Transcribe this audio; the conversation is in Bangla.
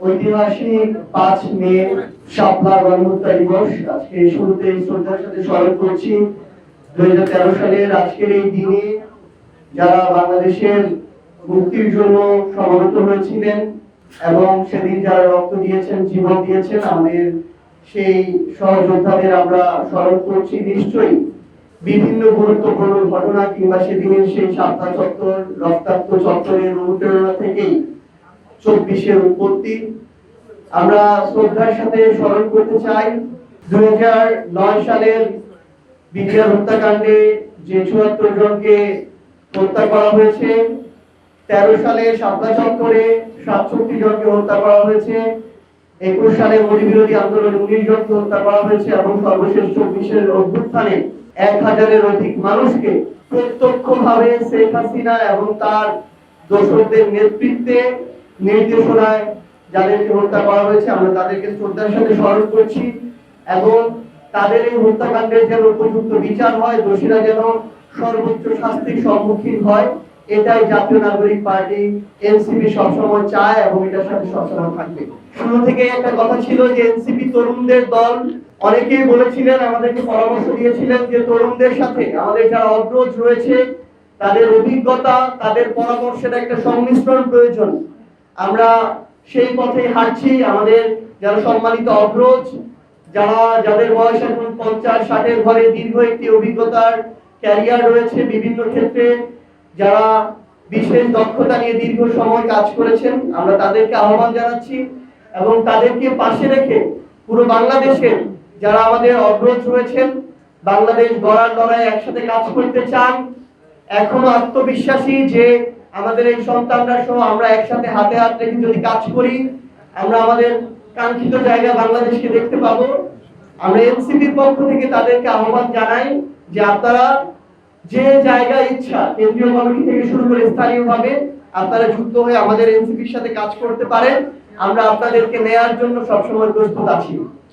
ঐতিহাসিক 5 মে শাপলা গণহত্যা দিবস। আজকে শুরুতে শ্রদ্ধার সাথে স্মরণ করছি 2013 সালের আজকের এই দিনে যারা বাংলাদেশের মুক্তির জন্য সমবেত হয়েছিলেন এবং সেদিন যারা রক্ত দিয়েছেন, জীবন দিয়েছেন, আমাদের সেই সহযোদ্ধাদের আমরা স্মরণ করছি। নিশ্চয়ই বিভিন্ন গুরুত্বপূর্ণ ঘটনা কিংবা সেদিনের সেই শাপলা চত্বর, রক্তাক্ত চত্বরের অনুপ্রেরণা থেকেই 24-এর উৎপত্তি। আমরা শ্রদ্ধার সাথে স্মরণ করতে চাই 2009 সালের বিডিআর হত্যাকাণ্ডে যে 74 জনকে হত্যা করা হয়েছে, 13 সালে শাপলা চত্বরে 67 জনকে হত্যা করা হয়েছে, 21 সালে মোদী বিরোধী আন্দোলনে 19 জনকে হত্যা করা হয়েছে এবং সর্বশেষ 24-এর অভ্যুত্থানে 1000-এর অধিক মানুষকে প্রত্যক্ষভাবে শেখ হাসিনা এবং তার দোসরদের নেতৃত্বে, নির্দেশনায় যাদেরকে হত্যা করা হয়েছে, আমরা তাদেরকে শ্রদ্ধার সাথে স্মরণ করছি এবং তাদের এই হত্যাকাণ্ডের যেন উপযুক্ত বিচার হয়, দোষীরা যেন সর্বোচ্চ শাস্তির সম্মুখীন হয়, এটাই জাতীয় নাগরিক পার্টি এনসিপি সবসময় চায় এবং এটার সাথে সবসময় থাকবে। শুরু থেকে একটা কথা ছিল যে এনসিপি তরুণদের দল। অনেকেই বলেছিলেন, আমাদেরকে পরামর্শ দিয়েছিলেন যে তরুণদের সাথে আমাদের যারা অগ্রজ রয়েছে তাদের অভিজ্ঞতা, তাদের পরামর্শের একটা সংমিশ্রণ প্রয়োজন। আমরা সেই পথে হাঁটছি। আমাদের যারা সম্মানিত অগ্রজ, যাদের বয়স এখন 50-60-এর ঘরে দীর্ঘ একটি অভিজ্ঞতার ক্যারিয়ার রয়েছে বিভিন্ন ক্ষেত্রে, যারা বিশেষ দক্ষতা নিয়ে দীর্ঘ সময় কাজ করেছেন, আমরা তাদেরকে আহ্বান জানাচ্ছি এবং তাদেরকে পাশে রেখে পুরো বাংলাদেশের যারা আমাদের অগ্রজ রয়েছেন, বাংলাদেশ গড়ার লড়াই একসাথে কাজ করতে চান, এখনো আত্মবিশ্বাসী যে আমাদের এই সন্তানরা সহ আমরা একসাথে হাতে হাত রেখে যদি কাজ করি, আমরা আমাদের কাঙ্ক্ষিত জায়গা বাংলাদেশকে দেখতে পাবো। আমরা এনসিপির পক্ষ থেকে তাদেরকে আহ্বান জানাই যে আপনারা যে জায়গায় ইচ্ছা, কেন্দ্রীয় কমিটি থেকে শুরু করে স্থানীয়ভাবে আপনারা যুক্ত হয়ে আমাদের এনসিপির সাথে কাজ করতে পারেন। আমরা আপনাদেরকে নেয়ার জন্য সবসময় প্রস্তুত আছি।